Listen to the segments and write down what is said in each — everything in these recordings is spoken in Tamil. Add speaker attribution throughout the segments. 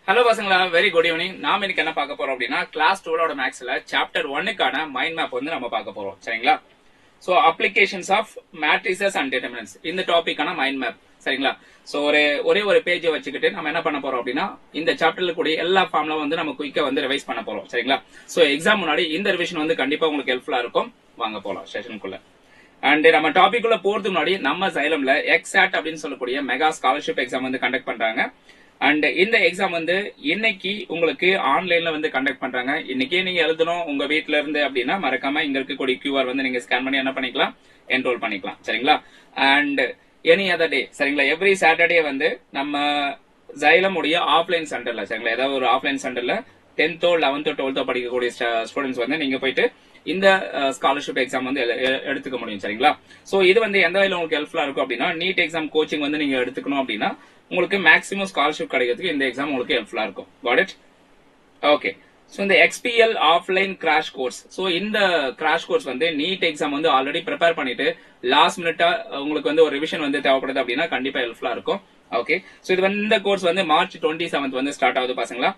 Speaker 1: ஹலோ பசங்களா, வெரி குட் ஈவினிங். நாம இன்னைக்கு என்ன பார்க்க போறோம் அப்படின்னா, கிளாஸ் 12 மேக்ஸ்ல சாப்டர் 1க்கான மைண்ட் மேப் வந்து நம்ம பார்க்க போறோம். சரிங்களா? So applications of matrices and determinants இந்த டாபிக்கான மைண்ட் மேப். சரிங்களா? சோ ஒரே ஒரு பேஜை வச்சுக்கிட்டு நம்ம என்ன பண்ண போறோம் அப்படின்னா, இந்த சாப்டர்ல கூடிய எல்லா ஃபார்ம்ல வந்து நம்ம குயிக்கா வந்து ரிவைஸ் பண்ண போறோம். சரிங்களா? சோ எக்ஸாம் முன்னாடி இந்த ரிவிஷன் வந்து கண்டிப்பா உங்களுக்கு ஹெல்ப்ஃபுல்லா இருக்கும். வாங்க போலாம் செஷனுக்குள்ள. அண்ட் நம்ம டாபிக் உள்ள போறதுக்கு முன்னாடி நம்ம சைலம்ல எக்ஸாட் அப்படின்னு சொல்லக்கூடிய மெகா ஸ்காலர்ஷிப் எக்ஸாம் வந்து கண்டக்ட் பண்றாங்க. அண்ட் இந்த எக்ஸாம் வந்து இன்னைக்கு உங்களுக்கு ஆன்லைன்ல வந்து கண்டக்ட் பண்றாங்க. இன்னைக்கே நீங்க எழுதணும் உங்க வீட்ல இருந்து அப்படின்னா மறக்காம இங்க இருக்கக்கூடிய கியூஆர் வந்து நீங்க ஸ்கேன் பண்ணி என்ன பண்ணிக்கலாம், என்ரோல் பண்ணிக்கலாம். சரிங்களா? அண்ட் எனி அதர் டே, சரிங்களா, எவ்ரி சாட்டர்டே வந்து நம்ம ஜைலம் உடைய ஆஃப்லைன் சென்டர்ல, சரிங்களா, ஏதாவது ஒரு ஆஃப்லைன் சென்டர்ல 10th 11th 12th படிக்கக்கூடிய ஸ்டூடெண்ட்ஸ் வந்து நீங்க போயிட்டு இந்த ஸ்காலர்ஷிப் எக்ஸாம் வந்து எடுத்துக்க முடியும். சரிங்களா? சோ இது வந்து எந்த வகையில உங்களுக்கு ஹெல்ப்ஃபுல்லா இருக்கும் அப்படின்னா, நீட் எக்ஸாம் கோச்சிங் வந்து நீங்க எடுத்துக்கணும் அப்படின்னா உங்களுக்கு மேக்ஸிமம் ஸ்காலர்ஷிப் கிடைக்கிறதுக்கு இந்த எக்ஸாம் உங்களுக்கு ஹெல்ப்ஃபுல்லா இருக்கும். Got it? ஓகே. சோ இந்த XPL offline crash course, so இந்த கிராஷ் கோர்ஸ் வந்து நீட் எக்ஸாம் வந்து ஆல்ரெடி ப்ரிப்பேர் பண்ணிட்டு லாஸ்ட் மினிட்டா உங்களுக்கு வந்து ஒரு ரிவிஷன் வந்து தேவைப்படுது அப்படின்னா கண்டிப்பா ஹெல்ப்ஃபுல்லா இருக்கும். ஓகே. சோ இது வந்து இந்த கோர்ஸ் வந்து March 27th வந்து ஸ்டார்ட் ஆகுது பசங்களா.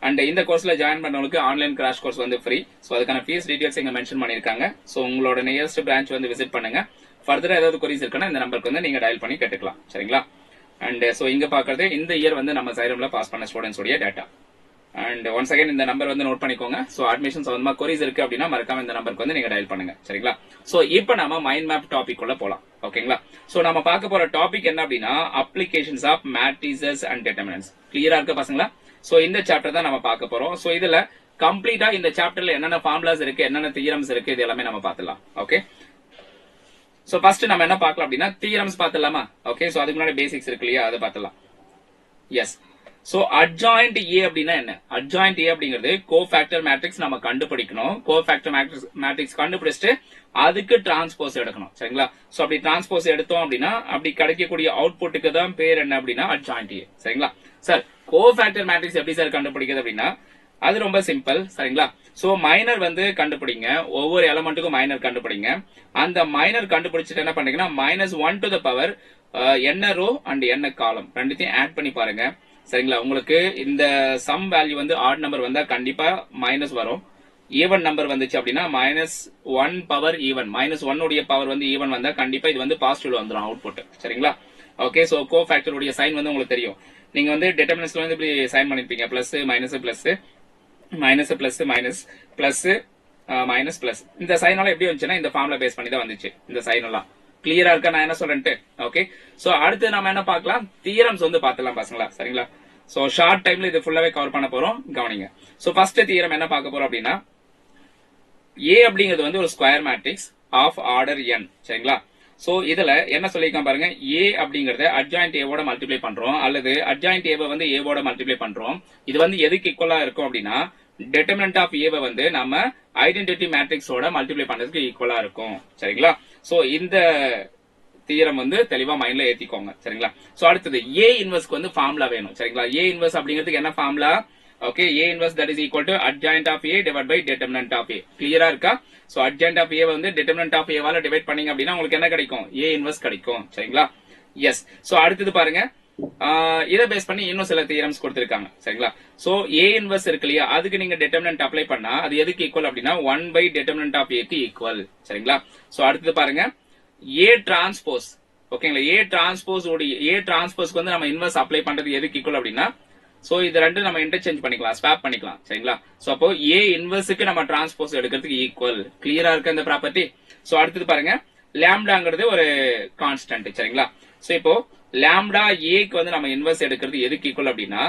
Speaker 1: அண்ட் இந்த கோர்ஸ்ல ஜாயின் பண்ணவங்களுக்கு ஆன்லைன் கிராஷ் கோர்ஸ் வந்து ஃப்ரீ. சோ அதுக்கான ஃபீஸ் டீடைல்ஸ் இங்க மென்ஷன் பண்ணிருக்காங்க. சோ உங்களோட நியரஸ்ட் பிரான்ச் வந்து விசிட் பண்ணுங்க. ஃபர்தரா ஏதாவது கொரிஸ் இருக்குன்னா இந்த நம்பருக்கு வந்து நீங்க டயல் பண்ணி கேட்டுக்கலாம். சரிங்களா? அண்ட் சோ இங்க பாக்குறது இந்த இயர் வந்து நம்ம சைரம்ல பாஸ் பண்ண ஸ்டூடெண்ட்ஸ் உடைய டேட்டா. அண்ட் ஒன்ஸ் அகைன் இந்த நம்பர் வந்து நோட் பண்ணிக்கோங்க. சோ அட்மிஷன் சம்பந்தமா கொரிஸ் இருக்கு அப்படின்னா மறக்காம இந்த நம்பருக்கு வந்து நீங்க டயல் பண்ணுங்க. சரிங்களா? சோ இப்போ நம்ம மைண்ட் மேப் டாபிக் உள்ள போலாம். ஓகேங்களா? சோ நம்ம பார்க்க போற டாபிக் என்ன அப்படின்னா, applications of matrices and determinants. கிளியரா இருக்கு பசங்களா? சோ இந்த சாப்டர் தான் நம்ம பார்க்க போறோம். சோ இதுல கம்ப்ளீட்டா இந்த சாப்டர்ல என்னென்ன ஃபார்முலாஸ் இருக்கு, என்னென்ன தியரம்ஸ் இருக்கு, இது எல்லாமே நம்ம பார்த்துலாம். ஓகே. சோ ஃபர்ஸ்ட் நம்ம என்ன பார்க்கலாம் அப்படின்னா, தியரம்ஸ் பார்த்துலாமா? ஓகே. சோ அதுக்கு முன்னாடி பேசிக்ஸ் இருக்கு இல்லையா, அதை பார்த்துலாம். எஸ். சோ அட்ஜாயிண்ட் ஏ அப்படின்னா என்ன? அட்ஜாயிண்ட் ஏ அப்படிங்கிறது கோஃபேக்டர் மேட்ரிக்ஸ் நம்ம கண்டுபிடிக்கணும். கோஃபேக்டர் மேட்ரிக்ஸ் கண்டுபிடிச்சிட்டு அதுக்கு டிரான்ஸ்போஸ் எடுக்கணும். சரிங்களா? சோ அப்படி டிரான்ஸ்போஸ் எடுத்தோம் அப்படின்னா அப்படி கிடைக்கக்கூடிய அவுட்புட்டுக்கு தான் பேர் என்ன அப்படின்னா அட்ஜாயிண்ட் ஏ. சரிங்களா? சார் கோஃபேக்டர் மேட்ரிக்ஸ் எப்படி சார் கண்டுபிடிக்கிறது அப்படின்னா அது ரொம்ப சிம்பிள். சரிங்களா? சோ மைனர் வந்து கண்டுபிடிங்க, ஒவ்வொரு எலமெண்ட்டுக்கும் மைனர் கண்டுபிடிங்க. அந்த மைனர் கண்டுபிடிச்சிட்டு என்ன பண்றீங்கன்னா -1 to the power என்ன ரோ அண்ட் என்ன காலம் ரெண்டுத்தையும் ஆட் பண்ணி பாருங்க. சரிங்களா? உங்களுக்கு இந்த சம் வேல்யூ வந்து ஆட் நம்பர் வந்தா கண்டிப்பா மைனஸ் வரும். ஈவன் நம்பர் வந்துச்சு அப்படின்னா -1 பவர் ஈவன், -1 உடைய பவர் வந்து ஈவன் வந்தா கண்டிப்பா இது வந்து பாசிட்டிவ் வந்துடும் அவுட்புட். சரிங்களா? ஓகே. சோ கோஃபேக்டர் உடைய சைன் வந்து உங்களுக்கு தெரியும். நீங்க வந்து டிட்டர்மினன்ட்ஸ்ல வந்து இப்படி சைன் பண்ணிருப்பீங்க, plus minus plus minus plus minus plus minus plus. இந்த சைனால எப்படி வந்துச்சுன்னா இந்த ஃபார்ம்ல பேஸ் பண்ணி தான் வந்துச்சு இந்த சைன் எல்லாம். கிளியரா இருக்கா நான் என்ன சொல்றேன்ட்டு? ஓகே. சோ அடுத்து நம்ம என்ன பார்க்கலாம், தியரம்ஸ் வந்து பார்த்துலாம் பசங்களா. சரிங்களா? சோ ஷார்ட் டைம்ல இது ஃபுல்லாவே கவர் பண்ண போறோம், கவனிங்க. சோ ஃபர்ஸ்ட் தியரம் என்ன பார்க்க போறோம் அப்படின்னா, ஏ அப்படிங்கிறது வந்து ஒரு square matrix of order n. சரிங்களா? சோ இதுல என்ன சொல்லிருக்கான் பாருங்க, ஏ அப்படிங்கறத அட்ஜாயிண்ட் ஏவோட மல்டிப்ளை பண்றோம் அல்லது அட்ஜாயிண்ட் ஏவை வந்து ஏவோட மல்டிப்ளை பண்றோம். இது வந்து எதுக்கு ஈக்குவலா இருக்கும் அப்படின்னா, டிட்டர்மினன்ட் ஆஃப் ஏவை வந்து நம்ம ஐடென்டிட்டி மேட்ரிக்ஸோட மல்டிப்ளை பண்றதுக்கு ஈக்குவலா இருக்கும். சரிங்களா? சோ இந்த தியரம் வந்து தெளிவா மைண்ட்ல ஏத்திக்கோங்க. சரிங்களா? சோ அடுத்தது ஏ இன்வெர்ஸ்க்கு வந்து ஃபார்முலா வேணும். சரிங்களா? ஏ இன்வெர்ஸ் அப்படிங்கிறதுக்கு என்ன formula? Okay. A inverse that is equal to adjoint of A divide by determinant of A. கிளியரா இருக்கா? சோ அட்ஜாயிண்ட் ஆஃப் ஏ வந்து டிட்டர்மினன்ட் ஆஃப் ஏவால டிவைட் பண்ணீங்க அப்படின்னா உங்களுக்கு என்ன கிடைக்கும்? ஏ இன்வெர்ஸ் கிடைக்கும். சரிங்களா? எஸ். சோ அடுத்தது பாருங்க, இதை பேஸ் பண்ணி இன்னும் சில தியரம்ஸ் கொடுத்திருக்காங்க. சரிங்களா? சோ ஏ இன்வெர்ஸ் இருக்கு இல்லையா, அதுக்கு நீங்க டிட்டர்மினன்ட் அப்ளை பண்ணா அது எதுக்கு ஈக்குவல் அப்படின்னா 1 பை டிட்டர்மினன்ட் ஆஃப் ஏக்கு ஈக்குவல். சரிங்களா? சோ அடுத்தது பாருங்க, ஏ டிரான்ஸ்போஸ். ஓகேங்களா? ஏ டிரான்ஸ்போஸ் உடைய ஏ டிரான்ஸ்போஸ்க்கு வந்து நம்ம இன்வெர்ஸ் அப்ளை பண்றது எதுக்கு ஈக்குவல் அப்படின்னா, சோ இது ரெண்டு நம்ம இன்டர்சேஞ்ச் பண்ணிக்கலாம், ஸ்வாப் பண்ணிக்கலாம். சரிங்களா? சோ அப்போ ஏ இன்வெர்ஸ்க்கு நம்ம டிரான்ஸ்போஸ் எடுக்கிறதுக்கு ஈக்குவல். கிளியரா இருக்க இந்த ப்ராப்பர்ட்டி? சோ அடுத்தது பாருங்க, லாம்டாங்கிறது ஒரு கான்ஸ்டன்ட். சரிங்களா? சோ இப்போ லாம்டா ஏக்கு வந்து நம்ம இன்வெர்ஸ் எடுக்கிறது எதுக்கு ஈக்குவல் அப்படின்னா,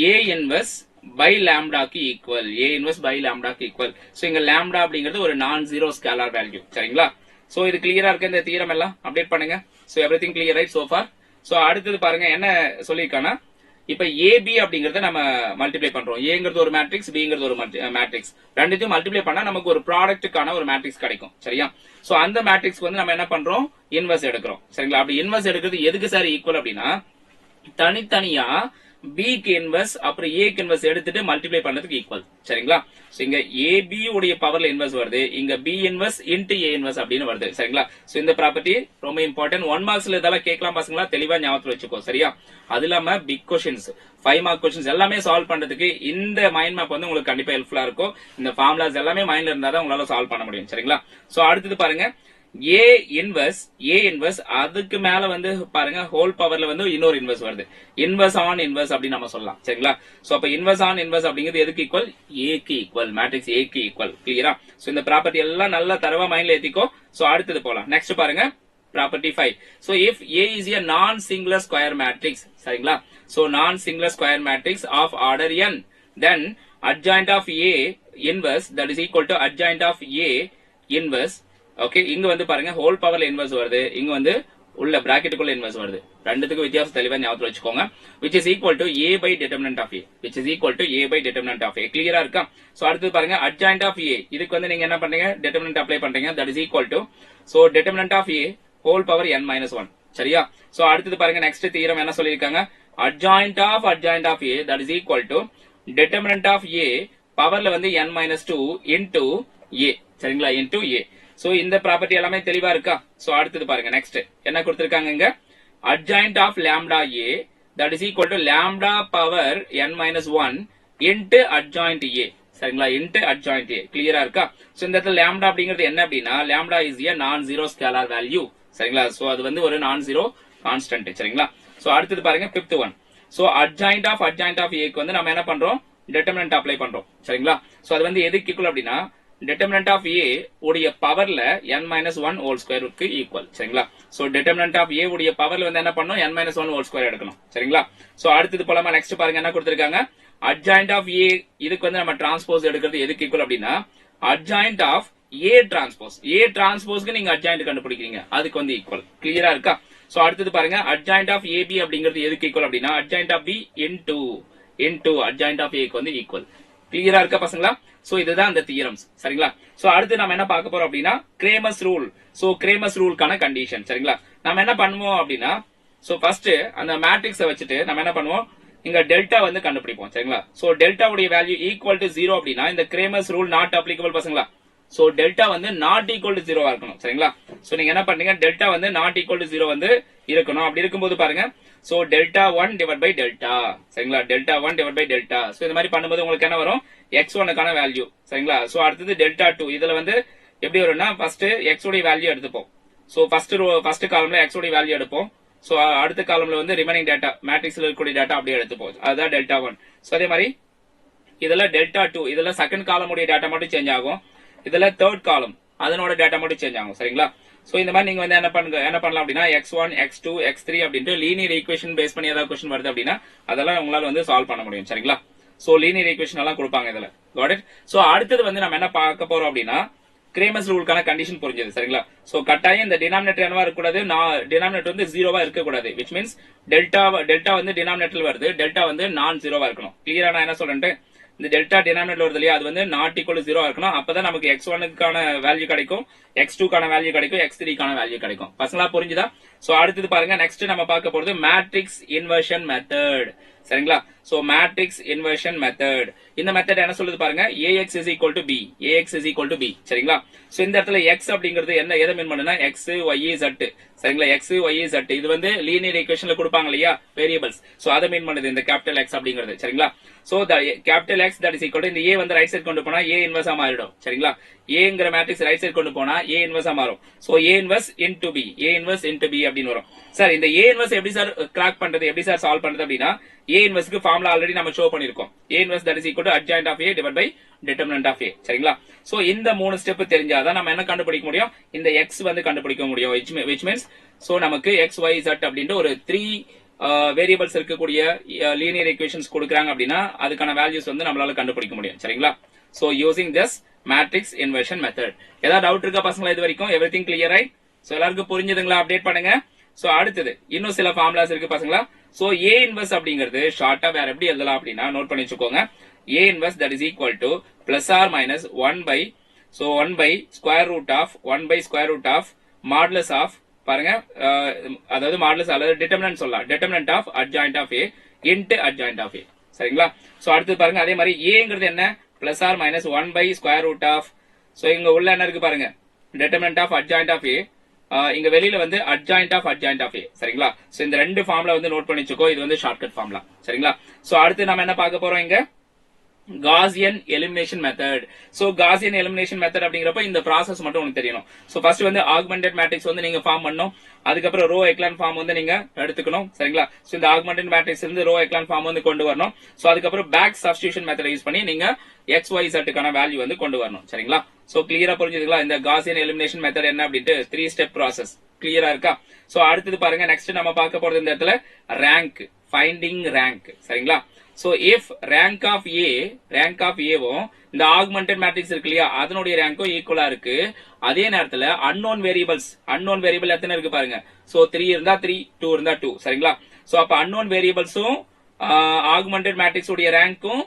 Speaker 1: ஏ இன்வெர்ஸ் பை லாம்டாக்கு ஈக்குவல். ஏ இன்வெர்ஸ் பை லாம்டாக்கு ஈக்குவல். சோ இங்க லாம்டா அப்படிங்கிறது ஒரு நான் ஜீரோ ஸ்கேலார் வேல்யூ. சரிங்களா? சோ இது கிளியரா இருக்க இந்த தியரம் எல்லாம் அப்டேட் பண்ணுங்க. So everything clear right so far? So அடுத்தது பாருங்க என்ன சொல்லிருக்கானா, இப்ப ஏபி அப்படிங்கறத நம்ம மல்டிப்ளை பண்றோம். ஏங்கிறது ஒரு மேட்ரிக்ஸ், பிங்கிறது ஒரு மேட்ரிக்ஸ். ரெண்டுத்தையும் மல்டிப்ளை பண்ணா நமக்கு ஒரு ப்ராடக்ட்டுக்கான ஒரு மேட்ரிக்ஸ் கிடைக்கும். சரியா? சோ அந்த மேட்ரிக்ஸ் வந்து நம்ம என்ன பண்றோம், இன்வெர்ஸ் எடுக்கிறோம். சரிங்களா? அப்படி இன்வெர்ஸ் எடுக்கிறது எதுக்கு சார் ஈக்குவல் அப்படின்னா, தனித்தனியா B க்கு இன்வர்ஸ் அப்புறம் A க்கு இன்வர்ஸ் எடுத்துட்டு மல்டிப்ளை பண்றதுக்கு ஈக்குவல். சரிங்களா? சோ இங்க AB உடைய பவர்ல இன்வர்ஸ் வருது, இங்க B inverse into A inverse அப்படின்னு வருது. சரிங்களா? சோ இந்த ப்ராப்பர்ட்டி ரொம்ப இம்பார்ட்டன்ட். 1 மார்க்ஸ்ல இதெல்லாம் கேட்கலாம் பசங்களா, தெளிவா ஞாபகத்துல வச்சுக்கோ. சரியா? அது இல்லாம பிக் क्वेश्चंस 5 மார்க் क्वेश्चंस எல்லாமே சால்வ் பண்றதுக்கு இந்த மைண்ட் மேப் வந்து உங்களுக்கு கண்டிப்பா ஹெல்ப்ஃபுல்லா இருக்கும். இந்த ஃபார்முலாஸ் எல்லாமே மைண்ட்ல இருந்தா தான் உங்களால சால்வ் பண்ண முடியும். சரிங்களா? சோ அடுத்து பாருங்க, A இன்வர்ஸ் அதுக்கு மேல வந்து பாருங்க ஹோல் பவர்ல வந்து இன்னொரு இன்வர்ஸ் வருது. இன்வர்ஸ் ஆன் இன்வர்ஸ் அப்படி நம்ம சொல்லலாம். சரிங்களா? சோ அப்ப இன்வர்ஸ் ஆன் இன்வர்ஸ் அப்படிங்கிறது எதுக்கு ஈக்குவல்? A க்கு ஈக்குவல், மேட்ரிக்ஸ் A க்கு ஈக்குவல். கிளியரா? சோ இந்த ப்ராப்பர்ட்டி எல்லாம் நல்லா தரவா மைண்ட்ல ஏத்திக்கோ. சோ அடுத்து போலாம். நெக்ஸ்ட் பாருங்க, property 5. So if A is a non singular square matrix, சரிங்களா? So non singular square matrix of order n, then adjoint of A inverse that is equal to adjoint of A inverse. Okay, இங்க வந்து பாருங்க ஹோல் பவர்ல இன்வர்ஸ் வருது, இங்க வந்து உள்ள பிராக்கெட்டுக்குள்ள இன்வர்ஸ் வருது. ரெண்டுத்துக்கு வித்தியாசம் தெளிவா ஞாபகத்துல வச்சுக்கோங்க. which is equal to A by determinant of A, which is equal to A by determinant of A. கிளியரா இருக்கா? சோ அடுத்து பாருங்க adjoint of A, இதுக்கு வந்து நீங்க என்ன பண்றீங்க, determinant அப்ளை பண்றீங்க. that is equal to, so determinant of A whole power n minus 1. சரியா? சோ அடுத்து பாருங்க, நெக்ஸ்ட் தியரம் என்ன சொல்லிருக்காங்க, adjoint of A that is equal to determinant of A பவர்ல வந்து n minus 2 into A. சரிங்களா? into A. சோ இந்த ப்ராப்பர்ட்டி எல்லாமே தெளிவா இருக்கா? சோ அடுத்து பாருங்க, நெக்ஸ்ட் என்ன கொடுத்திருக்காங்க இங்க, adjoint of lambda A that is equal to lambda power n minus 1 into adjoint A. சரிங்களா? into adjoint A. கிளியரா இருக்கா? சோ இந்த இடத்துல lambda அப்படிங்கிறது என்ன அப்படின்னா, lambda is a non zero scalar value. சரிங்களா? சோ அது வந்து ஒரு நான் ஜீரோ கான்ஸ்டன்ட். சரிங்களா? சோ அடுத்து பாருங்க, fifth one. So adjoint of A க்கு வந்து நம்ம என்ன பண்றோம், determinant அப்ளை பண்றோம். சரிங்களா? சோ அது வந்து எதுக்கு ஈக்குவல் அப்படின்னா, determinant of A உடைய பவர்ல n minus 1 whole square க்கு ஈக்குவல். சரிங்களா? சோ determinant of A உடைய பவர்ல வந்து என்ன பண்ணனும், n minus 1 whole square எடுக்கணும். சரிங்களா? சோ அடுத்து போலாமா, நெக்ஸ்ட் பாருங்க என்ன கொடுத்திருக்காங்க, adjoint of A, இதுக்கு வந்து நம்ம டிரான்ஸ்போஸ் எடுக்கிறது எதுக்கு ஈக்குவல் அப்படின்னா, adjoint of A டிரான்ஸ்போஸ்க்கு நீங்க adjoint கண்டுபிடிக்கிறீங்க, அதுக்கு வந்து ஈக்குவல். கிளியரா இருக்கா? சோ அடுத்து பாருங்க, adjoint of AB அப்படிங்கிறது எதுக்கு ஈக்குவல் அப்படின்னா, adjoint of B into adjoint of A க்கு வந்து ஈக்குவல். கிளியரா இருக்கா பசங்களா? சோ இதுதான் அந்த தியரம்ஸ். சரிங்களா? சோ அடுத்து நம்ம என்ன பார்க்க போறோம் அப்படின்னா, கிரேமர்ஸ் ரூல். சோ கிரேமர்ஸ் ரூல்கான கண்டிஷன். சரிங்களா? நம்ம என்ன பண்ணுவோம் அப்படின்னா, சோ ஃபர்ஸ்ட் அந்த மேட்ரிக்ஸை வச்சுட்டு நம்ம என்ன பண்ணுவோம், இங்க டெல்டா வந்து கண்டுபிடிப்போம். சரிங்களா? சோ டெல்டா உடைய வேல்யூ ஈக்குவல் டு 0 அப்படின்னா இந்த கிரேமர்ஸ் ரூல் நாட் அப்ளிகபிள் பசங்களா. சோ டெல்டா வந்து நாட் ஈக்குவல் டு 0 இருக்கணும். சரிங்களா? சோ நீங்க என்ன பண்றீங்க, டெல்டா வந்து நாட் ஈக்குவல் டு 0 வந்து இருக்கணும். அப்படி இருக்கும்போது பாருங்க, so delta 1 divide by delta. சரிங்களா? Delta 1 divide by delta. So இந்த மாதிரி பண்ணும்போது உங்களுக்கு என்ன வரும், x1 க்கான வேல்யூ. சரிங்களா? சோ அடுத்து டெல்டா 2, இதுல வந்து எப்படி வரும்னா, ஃபர்ஸ்ட் x உடைய வேல்யூ எடுத்துப்போம். சோ ஃபர்ஸ்ட் காலம்ல x உடைய வேல்யூ எடுப்போம். சோ அடுத்த காலம்ல வந்து ரிமைனிங் டேட்டா, மேட்ரிக்ஸ்ல இருக்கக்கூடிய டேட்டா அப்படியே எடுத்துப்போம். அதுதான் டெல்டா 1. சோ அதே மாதிரி இதுல டெல்டா 2, இதுல செகண்ட் காலம் உடைய டேட்டா மட்டும் சேஞ்ச் ஆகும். இதுல தேர்ட் காலம் அதனோட டேட்டா மட்டும் சேஞ்ச் ஆகும். சரிங்களா? சோ இந்த மாதிரி நீங்க வந்து என்ன பண்ணலாம் அப்படின்னா, x1 x2 x3 அப்படின்ட்டு லீனியர் ஈக்குவேஷன் பேஸ் பண்ணி ஏதாவது क्वेश्चन வருது அப்படின்னா அதெல்லாம் உங்களால வந்து சால்வ் பண்ண முடியும். சரிங்களா? சோ லீனியர் ஈக்குவேஷன் எல்லாம் கொடுப்பாங்க இதுல. Got it? சோ அடுத்து வந்து நம்ம என்ன பார்க்க போறோம் அப்படின்னா, கிரேமர்ஸ் ரூல்கான கண்டிஷன் புரிஞ்சது. சரிங்களா? சோ கட்டாயம் இந்த டினாமினேட்டர் என்னவா இருக்க கூடாது, டினாமினேட்டர் வந்து ஜீரோவா இருக்க கூடாது. which means டெல்டா வந்து டினாமினேட்டர்ல வருது, டெல்டா வந்து நான் ஜீரோவா இருக்கணும். கிளியரா நான் என்ன சொல்றேன், இந்த டெல்டா டினாமினேட்டர் வருது இல்லையா, அது வந்து நாட் ஈக்குவல் டு 0 இருக்கணும். அப்பதான் நமக்கு x1 க்கான வேல்யூ கிடைக்கும், x2 க்கான வேல்யூ கிடைக்கும், x3 க்கான வேல்யூ கிடைக்கும். பசங்களா புரிஞ்சுதா? சோ அடுத்து பாருங்க, நெக்ஸ்ட் நம்ம பார்க்க போறது மேட்ரிக்ஸ் இன்வர்ஷன் மெத்தட். சரிங்களா? சோ மேட்ரிக்ஸ் இன்வர்ஷன் மெத்தட், இந்த மெத்தட் என்ன சொல்லுது பாருங்க, ax is equal to b. சரிங்களா? சோ இந்த இடத்துல x அப்படிங்கிறது என்ன, எதை மீன் பண்ணுனா, x y z. சரிங்களா? x y z இது வந்து லீனியர் ஈக்குவேஷன்ல கொடுப்பாங்க இல்லையா, வேரியபிள்ஸ். சோ அதை மீன் பண்ணுது இந்த கேபிட்டல் x அப்படிங்கிறது. சரிங்களா? So capital x that is equal to, இந்த a வந்து ரைட் சைடு கொண்டு போனா a இன்வர்ஸ் மாறிடும். சரிங்களா? aங்கிற மேட்ரிக்ஸ் ரைட் சைடு கொண்டு போனா a இன்வர்ஸ் மாறும். So a inverse into b அப்படின்னு வரும். சார் இந்த a இன்வர்ஸ் எப்படி சார் கிராக் பண்றது, எப்படி சார் சால்வ் பண்றது அப்படின்னா, a இன்வர்ஸ்க்கு ஃபார்முலா ஆல்ரெடி நம்ம ஷோ பண்ணிருக்கோம். a inverse that is equal to adjoint of a divided by determinant of a. சரிங்களா? சோ இந்த மூணு ஸ்டெப் தெரிஞ்சாதான் நம்ம என்ன கண்டுபிடிக்க முடியும், இந்த x வந்து கண்டுபிடிக்க முடியும். which means சோ நமக்கு x y z அப்படின்ற ஒரு 3 வேரியபிள்ஸ் இருக்கக்கூடிய லீனியர் ஈக்குவேஷன்ஸ் கொடுக்குறாங்க அப்படின்னா அதுக்கான வேல்யூஸ் வந்து நம்மளால கண்டுபிடிக்க முடியும். சரிங்களா? So using this matrix inversion method. ஏதாவது டவுட் இருக்கா பசங்களா இது வரைக்கும்? Everything clear right? சோ எல்லாருக்கும் புரிஞ்சதுங்களா? அப்டேட் பண்ணுங்க. சோ அடுத்தது இன்னும் சில ஃபார்முலாஸ் இருக்கு பசங்களா. சோ a இன்வர்ஸ் அப்படிங்கிறது ஷார்ட்டா வேற எப்படி எழுதலாம் அப்படின்னா, நோட் பண்ணி வச்சுக்கோங்க. a inverse that is equal to plus or minus 1 by square root of modulus of பாருங்க, அதாவது மாடுலஸ் அல்லது டிட்டர்மினன்ட் சொல்லலாம், determinant of adjoint of a. Into adjoint of A. சரிங்களா? சோ அடுத்து பாருங்க அதே மாதிரி ஏங்கிறது என்ன plus or minus 1 by square root of. So இங்க உள்ள என்ன இருக்கு பாருங்க determinant of adjoint of A. இங்க வெளியில வந்து அட்ஜாயிண்ட் ஆஃப் ஏ. சரிங்களா? சோ இந்த ரெண்டு ஃபார்ம்ல வந்து நோட் பண்ணி வச்சுக்கோ. இது வந்து ஷார்ட்கட் ஃபார்ம்ல. சரிங்களா? சோ அடுத்து நம்ம என்ன பார்க்க போறோம் இங்க Gaussian elimination method. So Gaussian elimination method அப்படிங்கறப்ப இந்த process மட்டும் உங்களுக்கு தெரியணும். So first வந்து augmented matrix வந்து நீங்க ஃபார்ம் பண்ணனும். அதுக்கப்புறம் row echelon form வந்து நீங்க எடுத்துக்கணும். சரிங்களா? So இந்த augmented matrix இருந்து row echelon form வந்து கொண்டு வரணும். So அதுக்கப்புறம் back substitution method யூஸ் பண்ணி நீங்க xyz க்கான வேல்யூ வந்து கொண்டு வரணும். சரிங்களா? So கிளியரா புரிஞ்சுதுங்களா இந்த Gaussian elimination method என்ன அப்படிட்டு 3 step process. கிளியரா இருக்கா? So அடுத்து பாருங்க நெக்ஸ்ட் நம்ம பார்க்க போறது இந்த இடத்துல rank, finding rank. சரிங்களா? So if rank of A வும் இந்த augmented matrix இருக்கு இல்லையா அதனுடைய ரேங்க்கும் ஈக்குவலா இருக்கு. அதே நேரத்துல unknown variable எத்தனை இருக்கு பாருங்க. So 3 இருந்தா 3, 2 இருந்தா 2. சரிங்களா? So அப்ப unknown variablesம் augmented matrix உடைய ரேங்க்கும்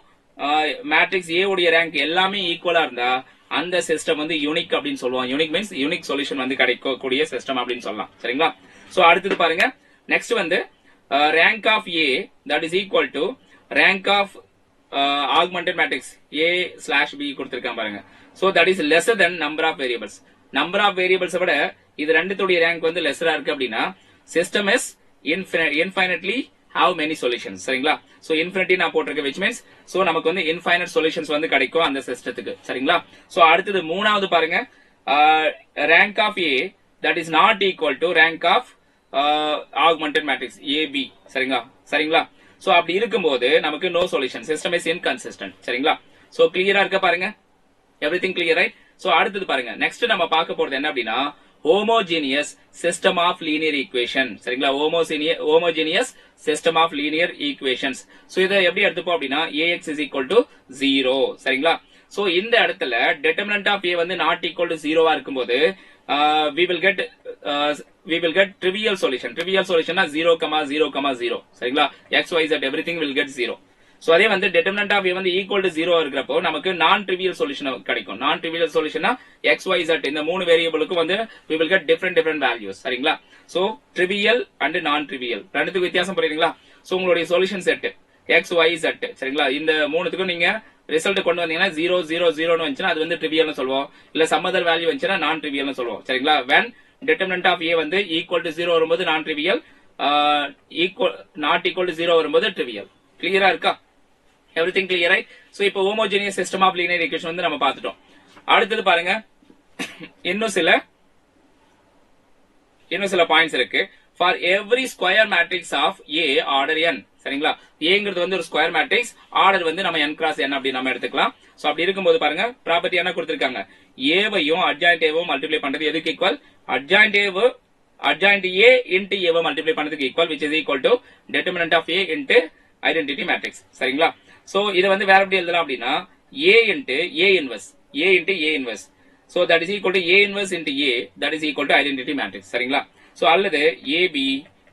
Speaker 1: மேட்ரிக்ஸ் A உடைய ரேங்க் எல்லாமே ஈக்குவலா இருந்தா அந்த சிஸ்டம் வந்து யூனிக் அப்படின்னு சொல்லுவோம். யூனிக் மீன்ஸ் யூனிக் சொல்யூஷன் வந்து கிடைக்கக்கூடிய சிஸ்டம் அப்படின்னு சொல்லலாம். சரிங்களா? சோ அடுத்தது பாருங்க நெக்ஸ்ட் வந்து rank of A that is equal to rank of augmented matrix A slash B கொடுத்திருக்கான் பாருங்க. So that is lesser than number of variables. Number of variables விட இது ரெண்டுத்துடைய ரேங்க் வந்து லெஸ்ஸரா இருக்கு அப்படின்னா system is infinitely have many solutions. சரிங்களா? So infinity நான் போட்டிருக்கேன் which means so நமக்கு வந்து infinite solutions வந்து கிடைக்கும் அந்த சிஸ்டத்துக்கு. சரிங்களா? So அடுத்தது மூணாவது பாருங்க rank of A that is not equal to rank of augmented matrix AB. சரிங்களா? சோ அப்படி இருக்கும்போது நமக்கு no solution system is inconsistent. சரிங்களா? சோ கிளியரா இருக்க பாருங்க எவ்ரிதிங் கிளியர் ரைட். சோ அடுத்தது பாருங்க நெக்ஸ்ட் நம்ம பார்க்க போறது என்ன அப்படின்னா homogeneous system of linear equation. சரிங்களா? Homogeneous system of linear equations. So இதை எப்படி எடுத்துப்போம் அப்படின்னா AX is equal to 0. சரிங்களா? சோ இந்த இடத்துல டிட்டர்மினன்ட் ஆஃப் A வந்து நாட் ஈக்குவல் டு 0வா இருக்கும்போது we will get trivial solution. Trivial solution na 0, 0, 0. சரிங்களா? x, y, z everything will get 0. So அதே வந்து determinant of A வந்து equal to 0 இருக்கிறப்போ நமக்கு non trivial solution கிடைக்கும். non trivial solution x, y, z இந்த மூணு வேரியபிளுக்கு வந்து we will get different values. சரிங்களா? So trivial and non trivial ரெண்டுத்துக்கு வித்தியாசம் புரியுதுங்களா? So உங்களுடைய solution set x, y, z. சரிங்களா? இந்த மூணுத்துக்கும் நீங்க ரிசல்ட் கொண்டு வந்தீங்கன்னா 0, 0, 0 வந்துச்சுன்னா அது வந்து ட்ரிவியல்னு சொல்லுவோம். இல்ல சம் அதர் வேல்யூ வந்துச்சுன்னா நான் ட்ரிவியல்னு சொல்லுவோம். சரிங்களா? when determinant of A வந்து equal to 0 வரும்போது நான் ட்ரிவியல், not equal to 0 வரும்போது ட்ரிவியல். கிளியரா இருக்கா? Everything clear right. சோ இப்போ homogeneous system of linear equation வந்து நம்ம பார்த்துட்டோம். அடுத்தது பாருங்க இன்னும் சில பாயிண்ட்ஸ் இருக்கு. for every square matrix of A order n. சரிங்களா? ஏங்கிறது வந்து ஒரு ஸ்கொயர் மேட்ரிக்ஸ், ஆர்டர் வந்து நம்ம n cross n அப்படி நம்ம எடுத்துக்கலாம். சோ அப்படி இருக்கும்போது பாருங்க ப்ராப்பர்ட்டி என்ன கொடுத்திருக்காங்க ஏவையும் அட்ஜாயிண்ட் ஏவும் மல்டிப்ளை பண்றது எதுக்கு equal adjoint A into A multiply பண்றதுக்கு equal which is equal to determinant of A into identity matrix. சரிங்களா? சோ இது வந்து வேற எப்படி எழுதலாம் அப்படின்னா A into A inverse. So that is equal to A inverse into A that is equal to identity matrix. சரிங்களா? சோ அல்லது AB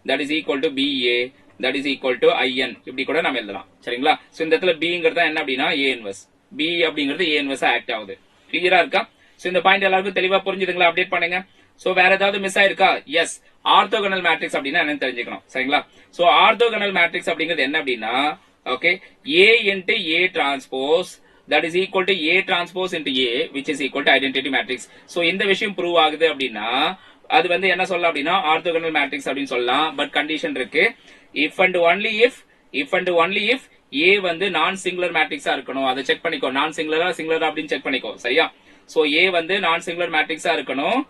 Speaker 1: that is equal to BA that is equal to IN இப்படி கூட நம்ம எழுதலாம். சரிங்களா? சோ இந்த இடத்துல Bங்கிறது என்ன அப்படின்னா A inverse. B அப்படிங்கிறது A inverse ஆக்ட் ஆகுது. கிளியரா இருக்கா? சோ இந்த பாயிண்ட் எல்லாருக்கும் தெளிவா புரிஞ்சுதுங்களா? அப்டேட் பண்ணுங்க. சோ வேற ஏதாவது மிஸ் ஆயிருக்கா? எஸ் ஆர்த்தோகனல் மேட்ரிக்ஸ் அப்படின்னா என்னன்னு தெரிஞ்சுக்கணும். சரிங்களா? சோ ஆர்த்தோகனல் மேட்ரிக்ஸ் அப்படிங்கிறது என்ன அப்படின்னா okay A into A transpose that is equal to A transpose into A which is equal to identity matrix. So இந்த விஷயம் ப்ரூவ் ஆகுது அப்படின்னா அது வந்து என்ன சொல்லலாம் அப்படின்னா ஆர்த்தோகனல் மேட்ரிக்ஸ் அப்படின்னு சொல்லலாம். பட் கண்டிஷன் இருக்கு if and only if A வந்து நான் சிங்குலர் மேட்ரிக்ஸா இருக்கணும். அதை செக் பண்ணிக்கோ. நான் சிங்குலரா அப்படின்னு செக் பண்ணிக்கோ. சரியா? சோ A வந்து நான் சிங்குலர் மேட்ரிக்ஸா இருக்கணும்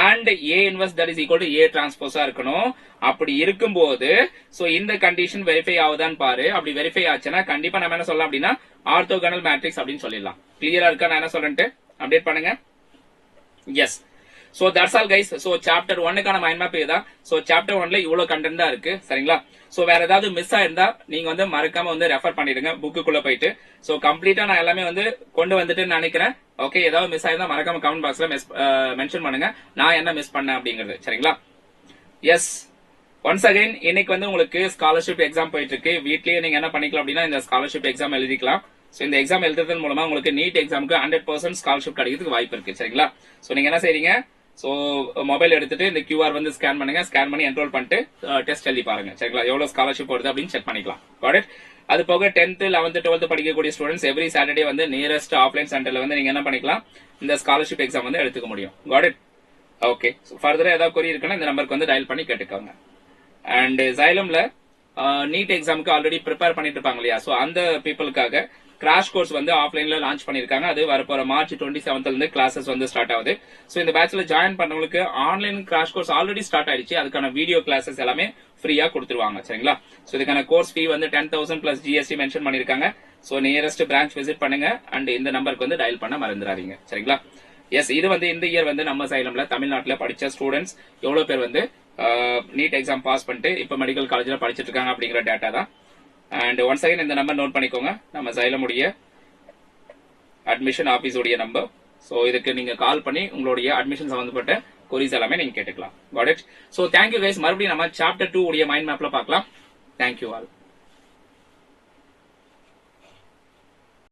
Speaker 1: and A inverse that is equal to A transpose இருக்கணும். அப்படி இருக்கும்போது சோ இந்த கண்டிஷன் வெரிஃபை ஆகுதான்னு பாரு. அப்படி வெரிஃபை ஆச்சுன்னா கண்டிப்பா நம்ம என்ன சொல்லலாம் அப்படின்னா ஆர்த்தோகனல் மேட்ரிக்ஸ் அப்படின்னு சொல்லிடலாம். கிளியரா இருக்கா நான் என்ன சொல்றேன்ட்டு அப்டேட் பண்ணுங்க. Yes. So that's all guys. So chapter 1க்கான மைண்ட் மேப் இதுதான். So chapter 1ல இவ்வளவு கண்டென்ட் தான் இருக்கு. சரிங்களா? சோ வேற ஏதாவது மிஸ் ஆயிருந்தா நீங்க வந்து மறக்காம வந்து ரெஃபர் பண்ணிடுங்க புக்குக்குள்ள போயிட்டு. சோ கம்ப்ளீட்டா நான் எல்லாமே வந்து கொண்டு வந்துட்டு நினைக்கிறேன். ஓகே ஏதாவது மிஸ் ஆயிருந்தா மறக்காம கமெண்ட் பாக்ஸ்ல மென்ஷன் பண்ணுங்க நான் என்ன மிஸ் பண்ணேன் அப்படிங்கிறது. சரிங்களா? எஸ் ஒன்ஸ் அகைன் இன்னைக்கு வந்து உங்களுக்கு ஸ்காலர்ஷிப் எக்ஸாம் போயிட்டு இருக்கு. வீட்லயே நீங்க என்ன பண்ணிக்கலாம் அப்படின்னா இந்த ஸ்காலர்ஷிப் எக்ஸாம் எழுதிக்கலாம். சோ இந்த எக்ஸாம் எழுதுறதன் மூலமா உங்களுக்கு நீட் எக்ஸாமுக்கு 100% ஸ்காலர்ஷிப் கிடைக்கிறதுக்கு வாய்ப்பு இருக்கு. சரிங்களா? சோ நீங்க என்ன செய்றீங்க ஸோ மொபைல் எடுத்துட்டு இந்த கியூஆர் வந்து ஸ்கேன் பண்ணுங்க, ஸ்கேன் பண்ணி என்ரோல் பண்ணிட்டு டெஸ்ட் எழுதி பாருங்க. சரிங்களா, எவ்வளவு ஸ்காலர்ஷிப் வருது அப்படின்னு செக் பண்ணிக்கலாம். Got it? அது போக 10th 11th 12th படிக்கக்கூடிய ஸ்டூடெண்ட்ஸ் எவ்ரி சாட்டர்டே வந்து நியரஸ்ட் ஆஃப்லைன் சென்டர்ல வந்து நீங்க என்ன பண்ணிக்கலாம், இந்த ஸ்காலர்ஷிப் எக்ஸாம் வந்து எடுத்துக்க முடியும். Got it? ஓகே, ஃபர்தரா ஏதாவது கொரி இருக்குன்னா இந்த நம்பருக்கு வந்து டயல் பண்ணி கேட்டுக்கோங்க. அண்ட் Xylemல நீட் எக்ஸாமுக்கு ஆல்ரெடி ப்ரிப்பேர் பண்ணிட்டு இருப்பாங்க இல்லையா, ஸோ அந்த பீப்புளுக்காக கிராஷ் கோர்ஸ் வந்து ஆஃப்லைன்ல லான்ச் பண்ணிருக்காங்க. அது வரப்போற மார்ச் 27th இருந்து கிளாஸஸ் வந்து ஸ்டார்ட் ஆகுது. ஸோ இந்த பேட்ச்ல ஜாயின் பண்ணவங்களுக்கு online crash course already start ஆயிடுச்சு. அதுக்கான வீடியோ கிளாஸஸ் எல்லாமே ஃப்ரீயா கொடுத்துருவாங்க. சரிங்களா, ஸோ இதுக்கான கோர்ஸ் ஃபீ வந்து 10,000 பிளஸ் ஜிஎஸ்டி மென்ஷன் பண்ணிருக்காங்க. ஸோ நியரஸ்ட் பிரான்ச் விசிட் பண்ணுங்க அண்ட் இந்த நம்பருக்கு வந்து டயல் பண்ண மறந்துடாதீங்க. சரிங்களா, எஸ், இது வந்து இந்த இயர் வந்து நம்ம Xylemல தமிழ்நாட்டில் படிச்ச ஸ்டூடெண்ட்ஸ் எவ்வளவு பேர் வந்து நீட் எக்ஸாம் பாஸ் பண்ணிட்டு இப்ப மெடிக்கல் காலேஜ்ல படிச்சிட்டு இருக்காங்க அப்படிங்கிற டேட்டா தான். அண்ட் ஒன்ஸ் அகைன் இந்த நம்பர் நோட் பண்ணிக்கோங்க, நம்ம Xylem உடைய அட்மிஷன் ஆபீஸ் உடைய நம்பர். ஸோ இதுக்கு நீங்க கால் பண்ணி உங்களுடைய அட்மிஷன் சம்பந்தப்பட்ட கொரிஸ் எல்லாமே நீங்க கேட்டுக்கலாம். Got it? So thank you guys. மறுபடியும் நம்ம சாப்டர் 2 உடைய மைண்ட் மேப்ல பார்க்கலாம். Thank you all.